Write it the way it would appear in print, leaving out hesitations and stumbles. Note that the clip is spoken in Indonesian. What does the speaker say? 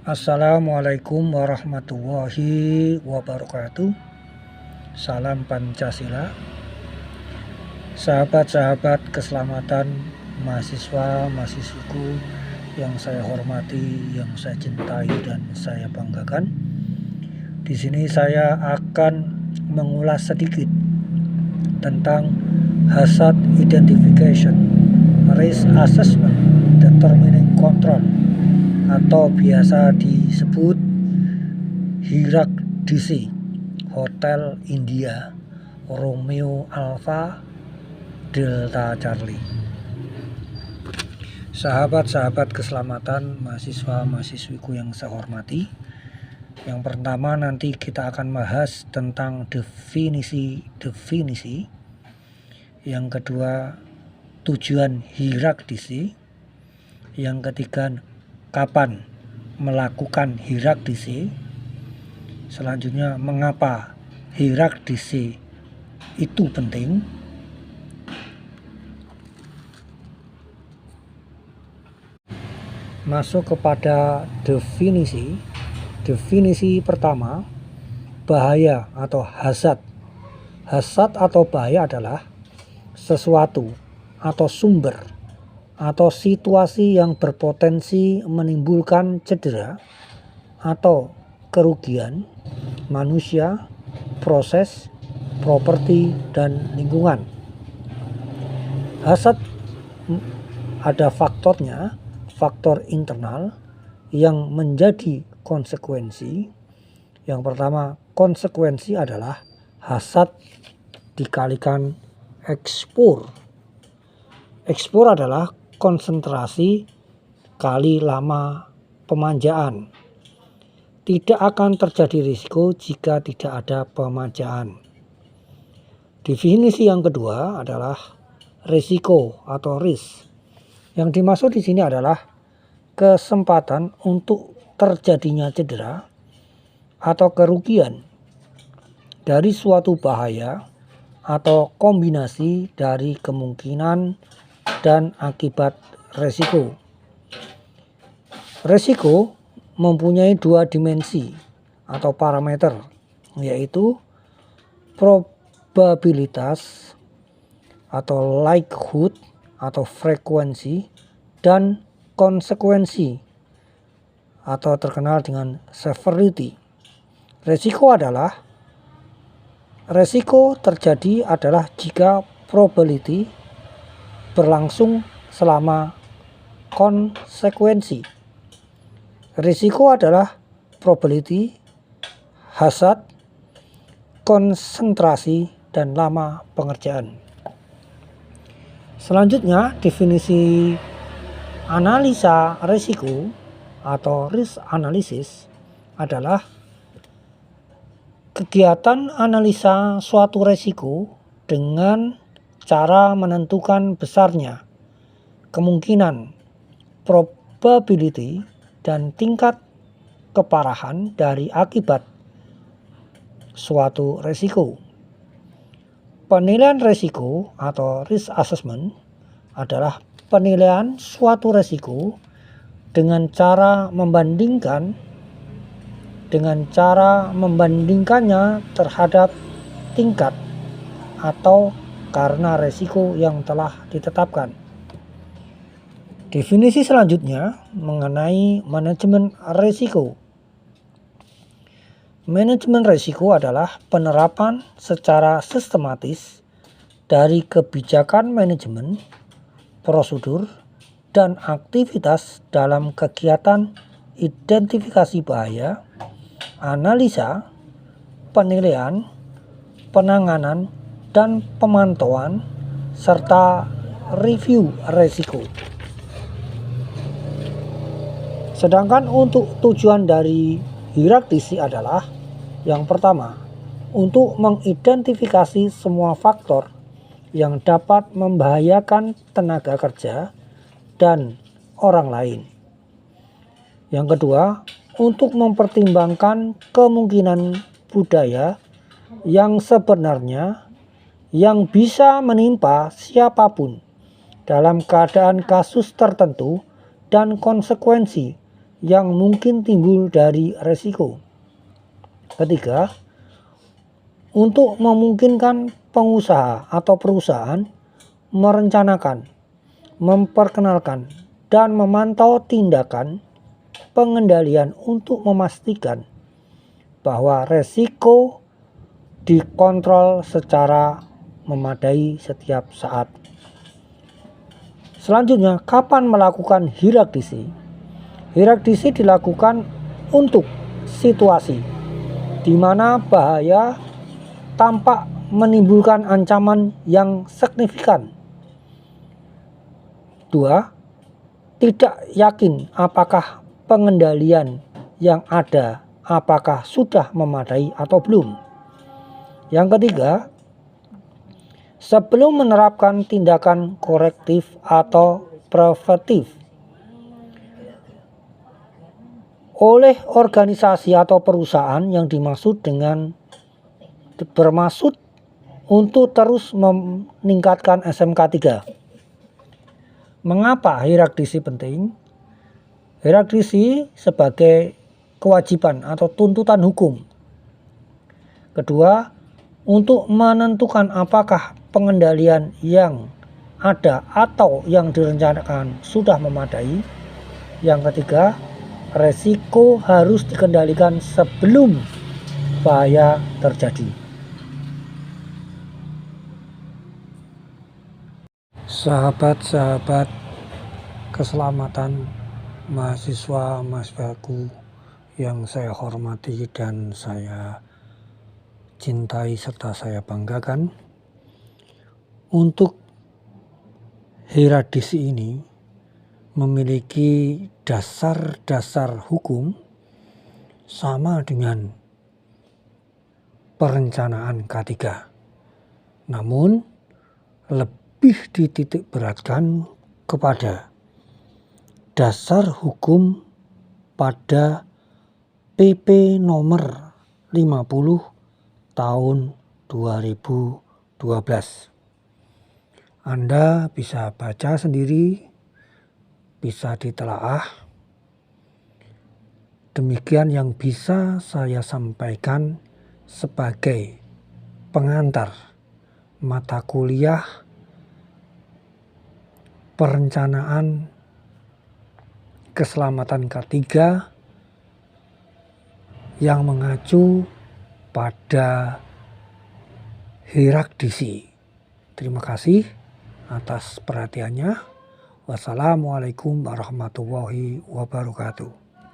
Assalamualaikum warahmatullahi wabarakatuh. Salam Pancasila. Sahabat-sahabat keselamatan mahasiswa-mahasiswiku yang saya hormati, yang saya cintai dan saya banggakan. Di sini saya akan mengulas sedikit tentang hazard identification, risk assessment, determining control, atau biasa disebut HIRAC DC, Hotel India Romeo Alpha Delta Charlie. Sahabat-sahabat keselamatan mahasiswa-mahasiswiku yang saya hormati, yang pertama nanti kita akan bahas tentang definisi. Yang kedua, tujuan HIRAC DC. Yang ketiga, kapan melakukan HIRAC DC. Selanjutnya, mengapa HIRAC DC itu penting. Masuk kepada definisi. Definisi pertama, bahaya atau hazard. Hazard atau bahaya adalah sesuatu atau sumber atau situasi yang berpotensi menimbulkan cedera atau kerugian manusia, proses, properti, dan lingkungan. Hazard ada faktornya, faktor internal yang menjadi konsekuensi. Yang pertama, konsekuensi adalah hazard dikalikan ekspor. Ekspor adalah konsentrasi kali lama pemanjaan. Tidak akan terjadi risiko jika tidak ada pemanjaan. Definisi yang kedua adalah risiko atau risk. Yang dimaksud di sini adalah kesempatan untuk terjadinya cedera atau kerugian dari suatu bahaya atau kombinasi dari kemungkinan dan akibat resiko. Resiko mempunyai dua dimensi atau parameter, yaitu probabilitas atau likelihood atau frekuensi dan konsekuensi atau terkenal dengan severity. Resiko terjadi adalah jika probability berlangsung selama konsekuensi. Risiko adalah probability, hazard, konsentrasi, dan lama pengerjaan. Selanjutnya, definisi analisa risiko atau risk analysis adalah kegiatan analisa suatu risiko dengan cara menentukan besarnya kemungkinan, probability, dan tingkat keparahan dari akibat suatu risiko. Penilaian risiko atau risk assessment adalah penilaian suatu risiko dengan cara membandingkannya terhadap tingkat atau karena risiko yang telah ditetapkan. Definisi selanjutnya mengenai manajemen risiko. Manajemen risiko adalah penerapan secara sistematis dari kebijakan manajemen, prosedur, dan aktivitas dalam kegiatan identifikasi bahaya, analisa, penilaian, penanganan, dan pemantauan, serta review risiko. Sedangkan untuk tujuan dari HIRAC DC adalah yang pertama, untuk mengidentifikasi semua faktor yang dapat membahayakan tenaga kerja dan orang lain. Yang kedua, untuk mempertimbangkan kemungkinan budaya yang sebenarnya yang bisa menimpa siapapun dalam keadaan kasus tertentu dan konsekuensi yang mungkin timbul dari resiko. Ketiga, untuk memungkinkan pengusaha atau perusahaan merencanakan, memperkenalkan, dan memantau tindakan pengendalian untuk memastikan bahwa resiko dikontrol secara memadai setiap saat. Selanjutnya, kapan melakukan hierarkisi? Hierarkisi dilakukan untuk situasi di mana bahaya tampak menimbulkan ancaman yang signifikan. 2. Tidak yakin apakah pengendalian yang ada apakah sudah memadai atau belum. Yang ketiga, sebelum menerapkan tindakan korektif atau preventif oleh organisasi atau perusahaan yang bermaksud untuk terus meningkatkan SMK 3. Mengapa hierarkisi penting? Hierarkisi sebagai kewajiban atau tuntutan hukum. Kedua, untuk menentukan apakah pengendalian yang ada atau yang direncanakan sudah memadai. Yang ketiga, resiko harus dikendalikan sebelum bahaya terjadi. Sahabat-sahabat keselamatan mahasiswaku yang saya hormati dan saya cintai serta saya banggakan, untuk hierarkisi ini memiliki dasar-dasar hukum sama dengan perencanaan K3. Namun lebih dititik beratkan kepada dasar hukum pada PP nomor 50 tahun 2012. Anda bisa baca sendiri, bisa ditelaah. Demikian yang bisa saya sampaikan sebagai pengantar mata kuliah perencanaan keselamatan K3 yang mengacu pada hierarkisi. Terima kasih atas perhatiannya. Wassalamualaikum warahmatullahi wabarakatuh.